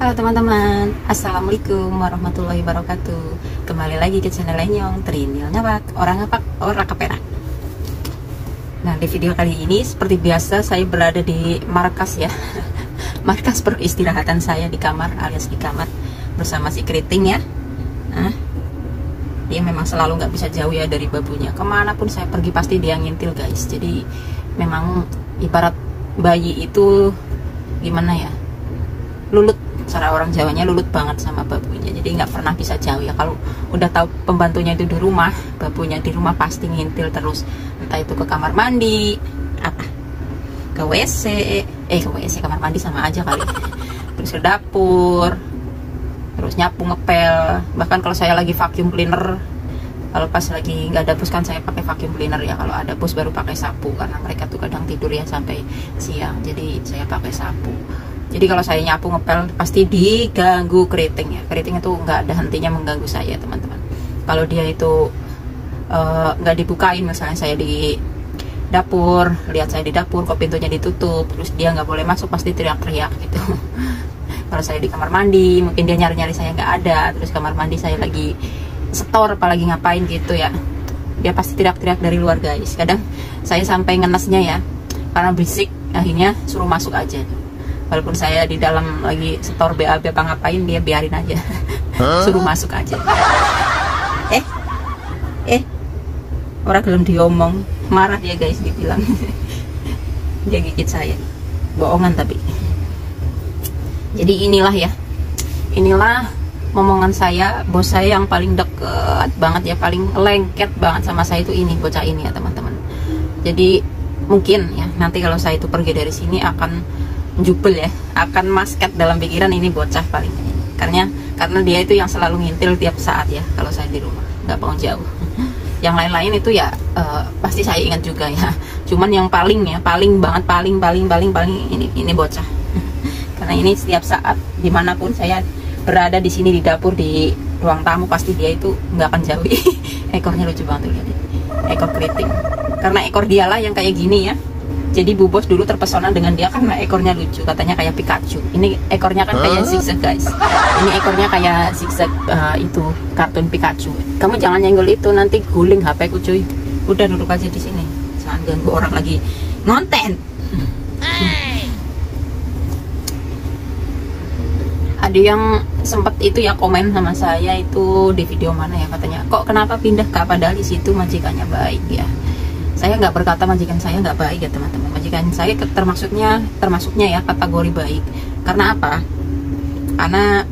Halo teman-teman, assalamualaikum warahmatullahi wabarakatuh. Kembali lagi ke channel Lenyong Trinil Ngapak, orang ngapak, orang keperak. Nah, di video kali ini seperti biasa saya berada di markas ya. Markas peristirahatan saya di kamar, alias di kamar bersama si keriting ya. Nah, dia memang selalu nggak bisa jauh ya dari babunya. Kemanapun saya pergi pasti dia ngintil guys. Jadi memang ibarat bayi itu gimana ya, lulut, cara orang Jawanya lulut banget sama babunya. Jadi nggak pernah bisa jauh ya. Kalau udah tahu pembantunya itu di rumah, babunya di rumah pasti ngintil terus. Entah itu ke kamar mandi, apa, ke WC, ke WC, kamar mandi sama aja kali. Terus ke dapur, terus nyapu, ngepel. Bahkan kalau saya lagi vacuum cleaner, kalau pas lagi nggak ada bus kan saya pakai vacuum cleaner ya. Kalau ada bus baru pakai sapu, karena mereka tuh kadang tidur ya sampai siang. Jadi saya pakai sapu. Jadi kalau saya nyapu, ngepel pasti diganggu keriting ya. Keriting itu nggak ada hentinya mengganggu saya teman-teman. Kalau dia itu nggak dibukain, misalnya saya di dapur, lihat saya di dapur kok pintunya ditutup, terus dia nggak boleh masuk, pasti teriak-teriak gitu. Kalau saya di kamar mandi, mungkin dia nyari-nyari saya nggak ada, terus kamar mandi saya lagi setor apalagi ngapain gitu ya, dia pasti teriak-teriak dari luar guys. Kadang saya sampai ngenesnya ya, karena berisik, akhirnya suruh masuk aja. Walaupun saya di dalam lagi setor BAB apa ngapain, dia biarin aja. Suruh masuk aja. Orang belum diomong, marah dia guys, dibilang. Dia gigit saya, bohongan tapi. Jadi inilah ya, inilah momongan saya, bos saya yang paling deket banget ya, paling lengket banget sama saya itu ini, bocah ini ya teman-teman. Jadi mungkin ya nanti kalau saya itu pergi dari sini akan jubel ya, akan masket dalam pikiran ini bocah paling. Karena dia itu yang selalu ngintil tiap saat ya kalau saya di rumah, nggak mau jauh. Yang lain-lain itu ya pasti saya ingat juga ya. Cuman yang paling ya, paling banget, paling ini bocah. Karena ini setiap saat dimanapun saya berada, di sini, di dapur, di ruang tamu, pasti dia itu nggak akan jauh. Ekornya lucu banget tuh, lihat. Ekor keriting. Karena ekor dialah yang kayak gini ya. Jadi Bu Bos dulu terpesona dengan dia karena ekornya lucu, katanya kayak Pikachu. Ini ekornya kan kayak zigzag guys. Ini ekornya kayak zigzag itu kartun Pikachu. Kamu jangan nyenggol itu, nanti guling HP ku cuy. Udah duduk aja di sini. Jangan ganggu orang lagi ngonten. Ada yang sempat itu ya komen sama saya itu di video mana ya, katanya kok kenapa pindah ke, padahal di situ majikannya baik ya. Saya nggak berkata majikan saya nggak baik ya teman-teman. Majikan saya termasuknya ya kategori baik. Karena apa? Karena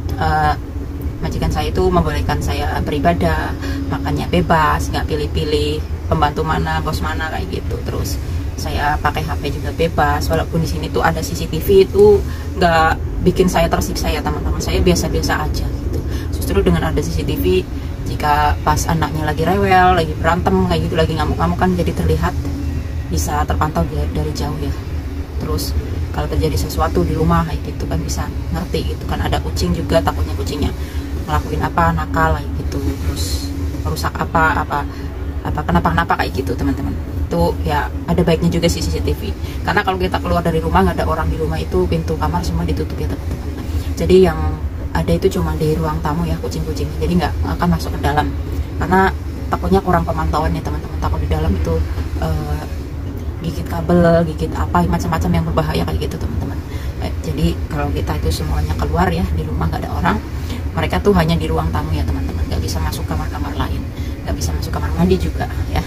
majikan saya itu membolehkan saya beribadah, makannya bebas, nggak pilih-pilih pembantu mana, bos mana kayak gitu. Terus saya pakai HP juga bebas. Walaupun di sini tuh ada CCTV, itu nggak bikin saya tersiksa ya teman-teman. Saya biasa-biasa aja gitu. Justru dengan ada CCTV, jika pas anaknya lagi rewel, lagi berantem kayak gitu, lagi ngamuk-ngamuk kan jadi terlihat, bisa terpantau dari jauh ya. Terus kalau terjadi sesuatu di rumah kayak gitu kan bisa ngerti gitu kan. Ada kucing juga, takutnya kucingnya ngelakuin apa, nakal kayak gitu, terus rusak apa kenapa kayak gitu teman-teman. Itu ya ada baiknya juga sih CCTV. Karena kalau kita keluar dari rumah nggak ada orang di rumah, itu pintu kamar semua ditutup ya teman-teman. Jadi yang ada itu cuma di ruang tamu ya kucing-kucingnya, jadi nggak akan masuk ke dalam karena takutnya kurang pemantauan ya teman-teman. Takut di dalam itu gigit kabel, gigit apa macam-macam yang berbahaya kayak gitu teman-teman. Jadi kalau kita itu semuanya keluar ya, di rumah nggak ada orang, mereka tuh hanya di ruang tamu ya teman-teman, nggak bisa masuk kamar-kamar lain, nggak bisa masuk kamar mandi juga ya.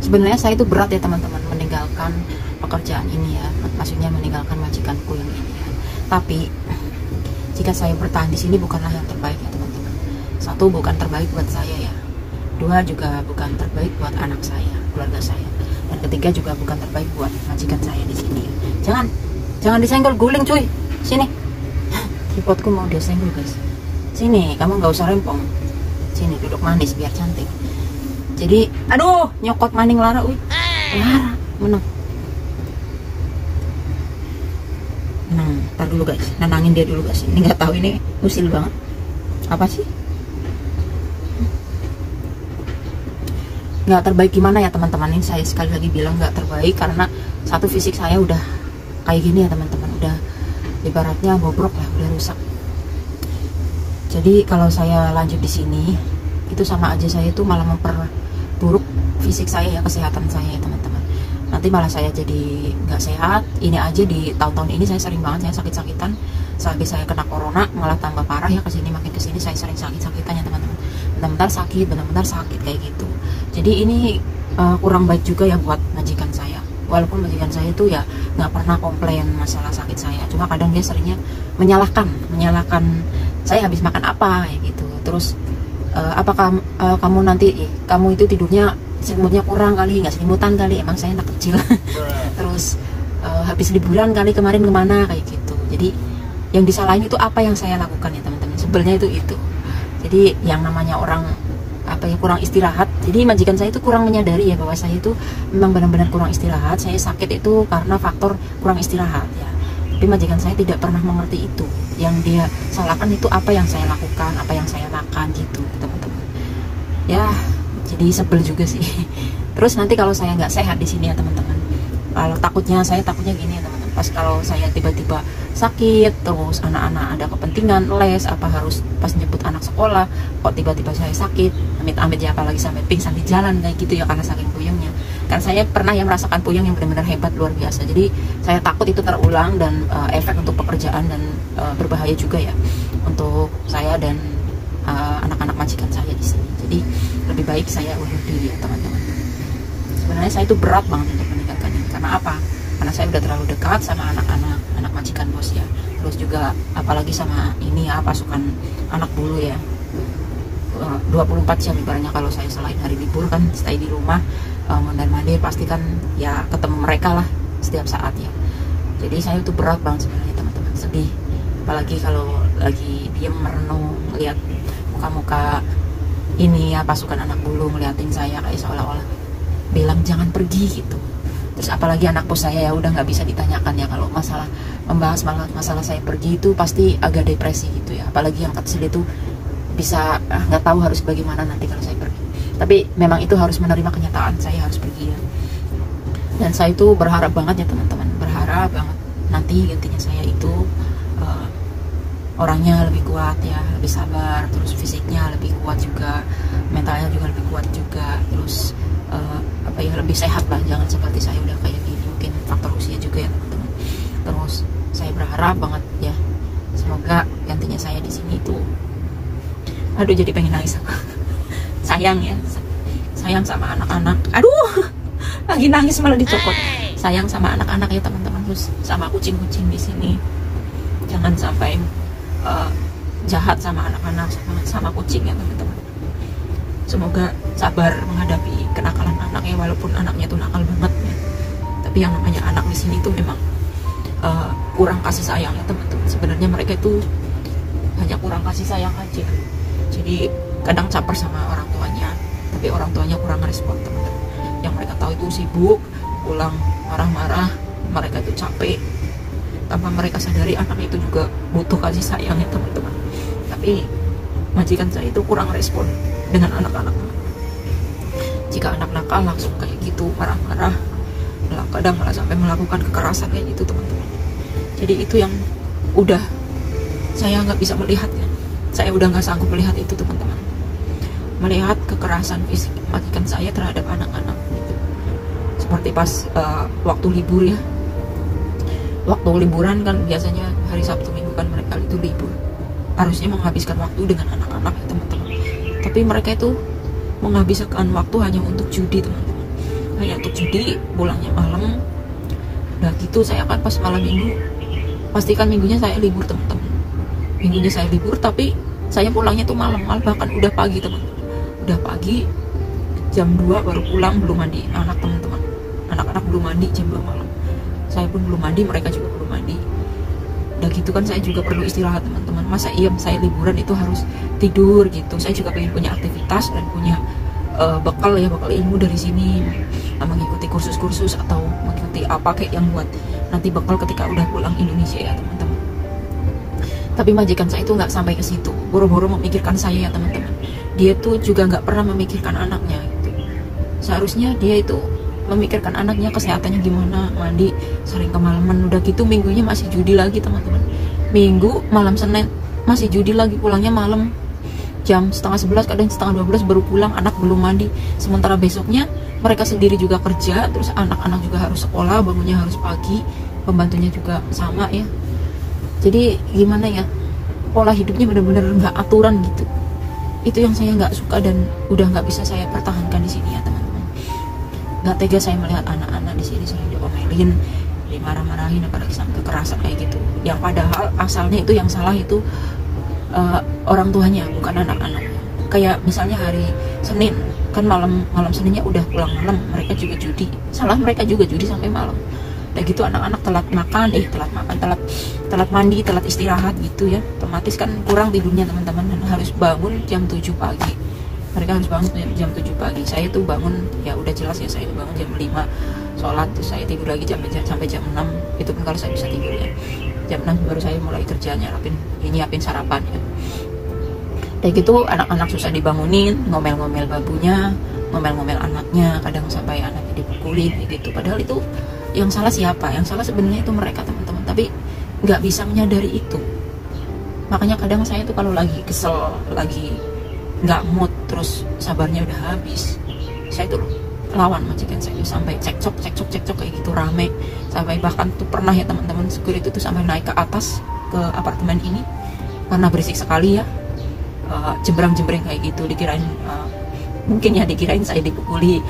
Sebenarnya saya itu berat ya teman-teman meninggalkan pekerjaan ini ya, maksudnya meninggalkan majikanku yang ini ya. Tapi jika saya bertahan di sini bukanlah yang terbaik ya teman-teman. Satu, bukan terbaik buat saya ya. Dua, juga bukan terbaik buat anak saya, keluarga saya. Dan ketiga juga bukan terbaik buat majikan saya di sini. Jangan disenggol, guling cuy. Sini. Tripodku mau disenggol guys. Sini, kamu nggak usah rempong. Sini duduk manis biar cantik. Jadi, aduh, nyokot maning Lara, Lara, menang. Ntar dulu guys, nenangin dia dulu guys. Ini nggak tahu, ini usil banget. Apa sih? Nggak terbaik gimana ya teman-teman? Ini saya sekali lagi bilang nggak terbaik karena satu, fisik saya udah kayak gini ya teman-teman. udah ibaratnya bobrok lah, udah rusak. Jadi kalau saya lanjut di sini itu sama aja saya itu malah memperburuk fisik saya ya, kesehatan saya ya teman-teman. Nanti malah saya jadi nggak sehat. Ini aja di tahun-tahun ini saya sering banget saya sakit-sakitan. Sampai saya kena corona malah tambah parah ya, kesini makin kesini saya sering sakit-sakitan ya teman-teman. Benar-benar sakit kayak gitu. Jadi ini kurang baik juga ya buat majikan saya. Walaupun majikan saya itu ya nggak pernah komplain masalah sakit saya, cuma kadang dia seringnya menyalahkan saya habis makan apa kayak gitu. Terus apakah kamu nanti kamu itu tidurnya selimutnya kurang kali, nggak selimutan kali, emang saya anak kecil. Terus habis liburan kali kemarin kemana kayak gitu. Jadi yang disalahin itu apa yang saya lakukan ya teman-teman, sebelnya itu. Jadi yang namanya orang kurang istirahat. Jadi majikan saya itu kurang menyadari ya bahwa saya itu memang benar-benar kurang istirahat. Saya sakit itu karena faktor kurang istirahat ya. Tapi majikan saya tidak pernah mengerti itu. Yang dia salahkan itu apa yang saya lakukan, apa yang saya makan gitu teman-teman. Ya jadi sebel juga sih. Terus nanti kalau saya nggak sehat di sini ya teman-teman, saya takutnya gini ya teman-teman. Pas kalau saya tiba-tiba sakit, terus anak-anak ada kepentingan les apa harus pas nyebut anak sekolah, kok tiba-tiba saya sakit, amit-amit ya, apalagi sampai pingsan di jalan kayak gitu ya karena saking puyengnya. Kan saya pernah yang merasakan puyeng yang benar-benar hebat, luar biasa. Jadi saya takut itu terulang dan efek untuk pekerjaan dan berbahaya juga ya untuk saya dan anak-anak majikan saya di sini. Jadi lebih baik saya undur diri ya teman-teman. Sebenarnya saya itu berat banget untuk meninggalkan ini. Karena apa? Karena saya udah terlalu dekat sama anak majikan bos ya. Terus juga apalagi sama ini ya, pasukan anak bulu ya. 24 jam ibaratnya kalau saya selain hari libur kan stay di rumah, mondar-mandir pasti kan ya ketemu mereka lah setiap saat ya. Jadi saya itu berat banget sebenarnya teman-teman, sedih. Apalagi kalau lagi diem merenung melihat muka-muka ini ya pasukan anak bulu ngeliatin saya kayak seolah-olah bilang jangan pergi gitu. Terus apalagi anak bos saya ya udah nggak bisa ditanyakan ya, kalau membahas masalah saya pergi itu pasti agak depresi gitu ya. Apalagi yang kecil itu bisa nggak tahu harus bagaimana nanti kalau saya pergi. Tapi memang itu harus menerima kenyataan saya harus pergi ya. Dan saya itu berharap banget ya teman-teman, berharap banget nanti gantinya saya itu orangnya lebih kuat ya, lebih sabar, terus fisiknya lebih kuat juga, mentalnya juga lebih kuat juga, terus lebih sehat lah, jangan seperti saya udah kayak gini. Mungkin faktor usia juga ya teman-teman. Terus saya berharap banget ya, semoga gantinya saya di sini itu, aduh jadi pengen nangis aku. Sayang ya, sayang sama anak-anak. Aduh, lagi nangis malah dicopot. Sayang sama anak-anak ya teman-teman, terus sama kucing-kucing di sini. Jangan sampai jahat sama anak-anak, sama kucing ya teman-teman. Semoga sabar menghadapi kenakalan anaknya, walaupun anaknya tuh nakal banget ya. Tapi yang namanya anak di sini tuh memang kurang kasih sayang ya teman-teman. Sebenarnya mereka itu hanya kurang kasih sayang aja. Jadi kadang caper sama orang tuanya, tapi orang tuanya kurang respon teman-teman. Yang mereka tahu itu sibuk, pulang marah-marah, mereka itu capek. Tanpa mereka sadari anaknya itu juga butuh kasih sayang ya teman-teman. Tapi majikan saya itu kurang respon dengan anak-anak. Jika anak nakal langsung kayak gitu marah-marah, kadang malah sampai melakukan kekerasan kayak gitu teman-teman. Jadi itu yang udah saya nggak bisa melihat ya. Saya udah nggak sanggup melihat itu teman-teman. Melihat kekerasan fisik majikan saya terhadap anak-anak gitu. Seperti pas waktu libur ya. Waktu liburan kan biasanya hari Sabtu Minggu kan mereka itu libur, harusnya menghabiskan waktu dengan anak-anak ya teman-teman. Tapi mereka itu menghabiskan waktu hanya untuk judi teman-teman, hanya untuk judi, pulangnya malam. Udah gitu saya akan pas malam minggu, pastikan minggunya saya libur teman-teman. Minggunya saya libur tapi saya pulangnya tuh malam, bahkan udah pagi teman-teman. Udah pagi jam 2 baru pulang, belum mandi anak teman-teman. Anak-anak belum mandi jam 2 malam. Saya pun belum mandi, mereka juga belum mandi. Udah gitu kan saya juga perlu istirahat teman-teman. Masa iya saya liburan itu harus tidur gitu. Saya juga pengen punya aktivitas dan punya bekal ilmu dari sini, mengikuti kursus-kursus atau mengikuti apa kayak yang buat nanti bekal ketika udah pulang Indonesia ya teman-teman. Tapi majikan saya itu nggak sampai ke situ, boro-boro memikirkan saya ya teman-teman. Dia tuh juga nggak pernah memikirkan anaknya gitu. Seharusnya dia itu memikirkan anaknya, kesehatannya gimana, mandi sering kemalaman, udah gitu minggunya masih judi lagi teman-teman. Minggu malam Senin masih judi lagi, pulangnya malam jam setengah 11, kadang setengah 12 baru pulang, anak belum mandi. Sementara besoknya mereka sendiri juga kerja, terus anak-anak juga harus sekolah, bangunnya harus pagi, pembantunya juga sama ya. Jadi gimana ya, pola hidupnya benar-benar nggak aturan gitu. Itu yang saya nggak suka dan udah nggak bisa saya pertahankan di sini ya teman-teman. Nggak tega saya melihat anak-anak di sini saya diomelin, dimarah-marahin, apalagi sampai kekerasan kayak gitu. Yang padahal asalnya itu yang salah itu orang tuanya, bukan anak-anaknya. Kayak misalnya hari Senin kan malam Seninnya udah pulang malam, mereka juga judi, salah mereka juga judi sampai malam. Udah gitu anak-anak telat makan, telat mandi, telat istirahat gitu ya, otomatis kan kurang tidurnya teman-teman, dan harus bangun jam 7 pagi. Mereka harus bangun jam 7 pagi. Saya tuh bangun ya udah jelas ya, saya bangun jam 5 sholat, terus saya tidur lagi sampai jam 6. Itu pun kalau saya bisa tidur ya. Jam 6 baru saya mulai kerja, nyiapin sarapan ya. Kayak gitu anak-anak susah dibangunin, ngomel-ngomel babunya, ngomel-ngomel anaknya, kadang sampai anaknya dipukulin kayak gitu. Padahal itu yang salah siapa? Yang salah sebenarnya itu mereka teman-teman, tapi nggak bisa menyadari itu. Makanya kadang saya tuh kalau lagi kesel, lagi nggak mood, terus sabarnya udah habis, saya tuh lawan majikan saya, sampai cekcok kayak gitu, rame. Sampai bahkan tuh pernah ya teman-teman, security tuh sampai naik ke atas ke apartemen ini karena berisik sekali ya, jembrang-jembreng kayak gitu. Dikirain mungkin ya dikirain saya dipukuli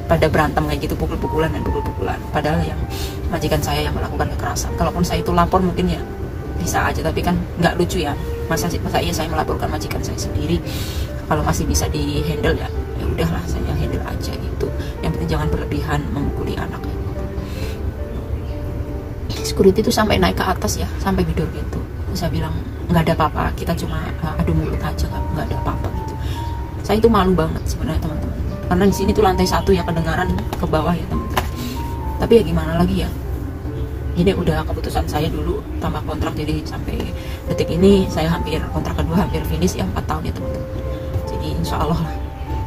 pada berantem kayak gitu, pukul-pukulan. Padahal yang majikan saya yang melakukan kekerasan. Kalaupun saya itu lapor mungkin ya bisa aja, tapi kan nggak lucu ya. Masa iya saya melaporkan majikan saya sendiri. Kalau masih bisa di handle ya udahlah, saya handle aja gitu. Yang penting jangan berlebihan memukuli anak. Security itu sampai naik ke atas ya, sampai gedor gitu. Saya bilang nggak ada apa-apa, kita cuma adu mulut aja, nggak ada apa-apa gitu. Saya itu malu banget sebenarnya teman-teman, karena di sini tuh lantai 1 ya, kedengaran ke bawah ya teman-teman. Tapi ya gimana lagi ya, ini udah keputusan saya dulu tambah kontrak, jadi sampai detik ini saya kontrak kedua hampir finish ya, 4 tahun ya teman-teman. Jadi insya Allah lah,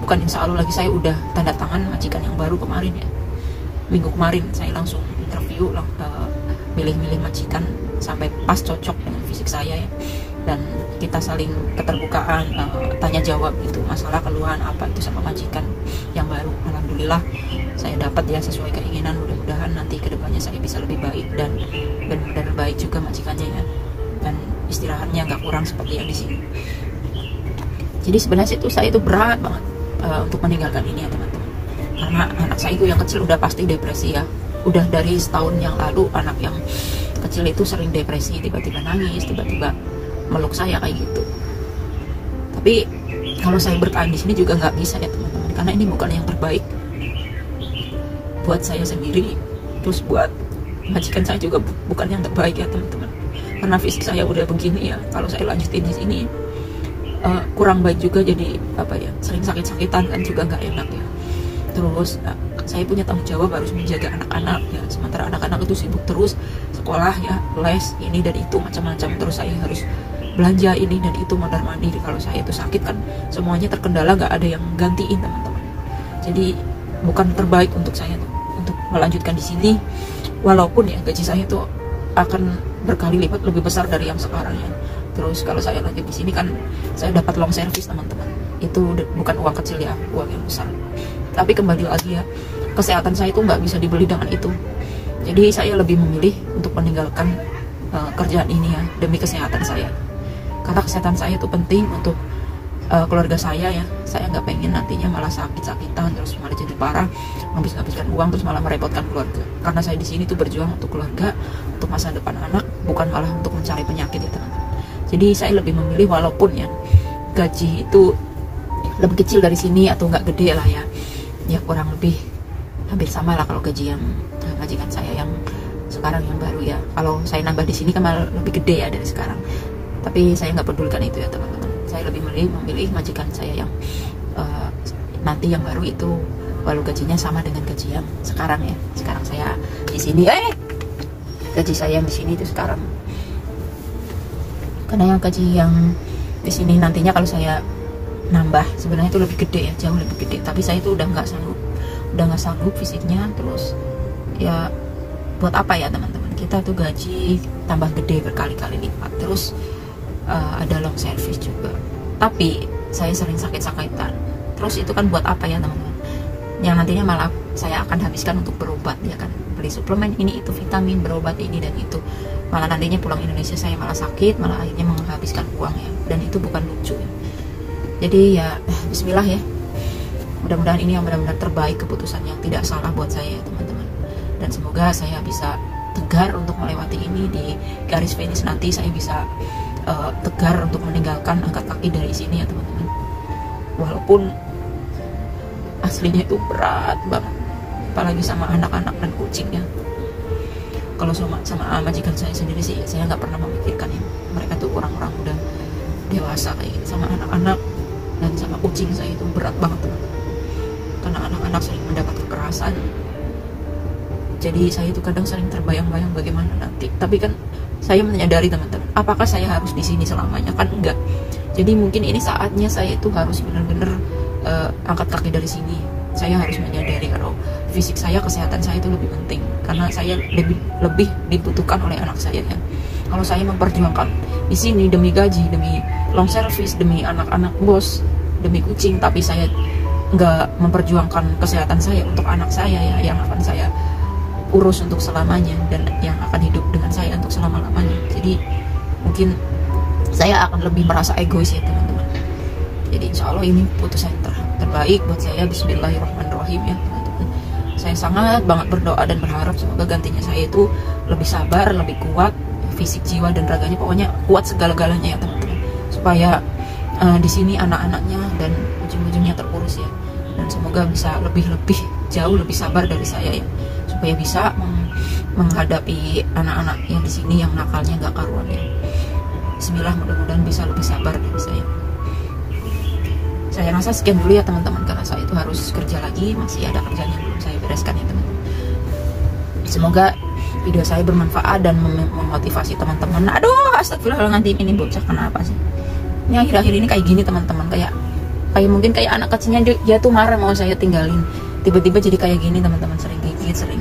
bukan insya Allah lagi, saya udah tanda tangan majikan yang baru kemarin ya, minggu kemarin saya langsung interview, milih-milih majikan sampai pas cocok dengan fisik saya ya, dan kita saling keterbukaan, tanya jawab gitu, masalah keluhan apa itu sama majikan yang baru. Alhamdulillah saya dapat ya sesuai keinginan. Mudah-mudahan nanti kedepannya saya bisa lebih baik dan benar-benar baik juga majikannya ya, dan istirahatnya nggak kurang seperti yang di sini. Jadi sebenarnya saya itu berat banget untuk meninggalkan ini ya teman-teman, karena anak saya itu yang kecil udah pasti depresi ya. Udah dari setahun yang lalu anak yang kecil itu sering depresi, tiba-tiba nangis, tiba-tiba meluk saya kayak gitu. Tapi kalau saya bertahan di sini juga nggak bisa ya teman-teman, karena ini bukan yang terbaik buat saya sendiri, terus buat majikan saya juga bukan yang terbaik ya teman-teman. Karena fisik saya udah begini ya, kalau saya lanjutin di sini kurang baik juga, jadi apa ya, sering sakit-sakitan kan juga nggak enak ya. Terus saya punya tanggung jawab harus menjaga anak-anak ya, sementara anak-anak itu sibuk terus sekolah ya, les ini dan itu macam-macam. Terus saya harus belanja ini dan itu, mondar mandir. Kalau saya itu sakit kan semuanya terkendala, nggak ada yang gantiin teman-teman. Jadi bukan terbaik untuk saya tuh, untuk melanjutkan di sini, walaupun ya gaji saya tuh akan berkali lipat lebih besar dari yang sekarang ya. Terus kalau saya lanjut di sini kan saya dapat long service teman-teman, itu bukan uang kecil ya, uang yang besar. Tapi kembali lagi ya, kesehatan saya itu nggak bisa dibeli dengan itu. Jadi saya lebih memilih untuk meninggalkan kerjaan ini ya, demi kesehatan saya. Karena kesehatan saya itu penting untuk keluarga saya ya. Saya nggak pengen nantinya malah sakit-sakitan, terus malah jadi parah, habiskan uang, terus malah merepotkan keluarga. Karena saya di sini tuh berjuang untuk keluarga, untuk masa depan anak, bukan malah untuk mencari penyakit ya teman-teman. Jadi saya lebih memilih, walaupun ya gaji itu lebih kecil dari sini atau nggak gede lah ya, ya kurang lebih hampir sama lah kalau gaji yang majikan saya yang sekarang yang baru ya. Kalau saya nambah di sini kan malah lebih gede ya dari sekarang. Tapi saya nggak pedulikan itu ya teman-teman. Saya lebih memilih majikan saya yang nanti yang baru itu, walau gajinya sama dengan gaji yang sekarang ya. Sekarang saya di sini, gaji saya yang di sini itu sekarang. Karena yang gaji yang di sini nantinya kalau saya nambah sebenarnya itu lebih gede ya, jauh lebih gede. Tapi saya itu udah nggak sanggup udah nggak sanggup fisiknya. Terus ya buat apa ya teman-teman, kita tuh gaji tambah gede berkali-kali lipat, terus ada long service juga, tapi saya sering sakit-sakitan. Terus itu kan buat apa ya teman-teman, yang nantinya malah saya akan habiskan untuk berobat ya kan, beli suplemen ini itu, vitamin, berobat ini dan itu, malah nantinya pulang Indonesia saya malah sakit, malah akhirnya menghabiskan uang ya, dan itu bukan lucu ya. Jadi ya bismillah ya, mudah-mudahan ini yang benar-benar terbaik, keputusan yang tidak salah buat saya ya teman-teman, dan semoga saya bisa tegar untuk melewati ini. Di garis finish nanti saya bisa tegar untuk meninggalkan, angkat kaki dari sini ya teman-teman, walaupun aslinya itu berat banget, apalagi sama anak-anak dan kucingnya. Kalau sama majikan saya sendiri sih saya nggak pernah memikirkan ya, mereka tuh orang-orang udah dewasa kayak gitu. Sama anak-anak dan sama kucing saya itu berat banget teman-teman, karena anak-anak sering mendapat kekerasan. Jadi saya itu kadang sering terbayang-bayang bagaimana nanti. Tapi kan saya menyadari teman-teman, apakah saya harus di sini selamanya? Kan enggak. Jadi mungkin ini saatnya saya itu harus benar-benar angkat kaki dari sini. Saya harus menyadari kalau fisik saya, kesehatan saya itu lebih penting, karena saya lebih dibutuhkan oleh anak saya ya. Kalau saya memperjuangkan di sini demi gaji, demi long service, demi anak-anak bos, demi kucing, tapi saya nggak memperjuangkan kesehatan saya untuk anak saya ya, yang akan saya urus untuk selamanya dan yang akan hidup dengan saya untuk selama-lamanya. Jadi mungkin saya akan lebih merasa egois ya teman-teman. Jadi insya Allah ini putusan terbaik buat saya. Bismillahirrahmanirrahim ya teman-teman. Saya sangat banget berdoa dan berharap semoga gantinya saya itu lebih sabar, lebih kuat, fisik, jiwa, dan raganya, pokoknya kuat segala-galanya ya teman-teman, supaya di sini anak-anaknya dan ujung-ujungnya terurus ya, dan semoga bisa lebih jauh lebih sabar dari saya ya, supaya bisa menghadapi anak-anak yang di sini yang nakalnya nggak karuan ya. Bismillah, mudah-mudahan bisa lebih sabar dari saya. Saya rasa sekian dulu ya teman-teman, karena saya itu harus kerja lagi, masih ada kerjaan yang belum saya bereskan ya teman-teman. Semoga video saya bermanfaat dan memotivasi teman-teman. Aduh, astagfirullahaladzim, ini bocah kenapa sih? Ini akhir-akhir ini kayak gini teman-teman, kayak mungkin kayak anak kecilnya dia tuh marah mau saya tinggalin, tiba-tiba jadi kayak gini teman-teman, sering gigit, sering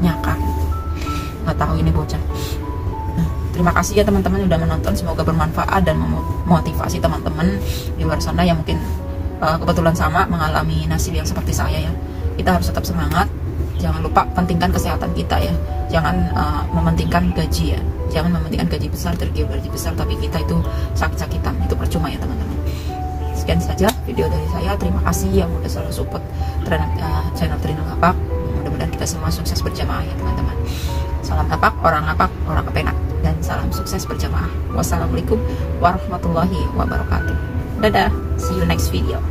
nyakar gitu. Nggak tahu ini bocah. Nah, terima kasih ya teman-teman udah menonton, semoga bermanfaat dan memotivasi teman-teman di luar sana yang mungkin kebetulan sama mengalami nasib yang seperti saya ya. Kita harus tetap semangat, jangan lupa pentingkan kesehatan kita ya, jangan mementingkan gaji ya, jangan mementingkan gaji besar, gaji besar tapi kita itu sakit-sakitan, itu percuma ya teman-teman. Sekian saja video dari saya, terima kasih yang udah selalu support channel Trinil Ngapak. Mudah-mudahan kita semua sukses berjamaah ya teman-teman. Salam ngapak, orang kepenak, dan salam sukses berjamaah. Wassalamualaikum warahmatullahi wabarakatuh. Dadah, see you next video.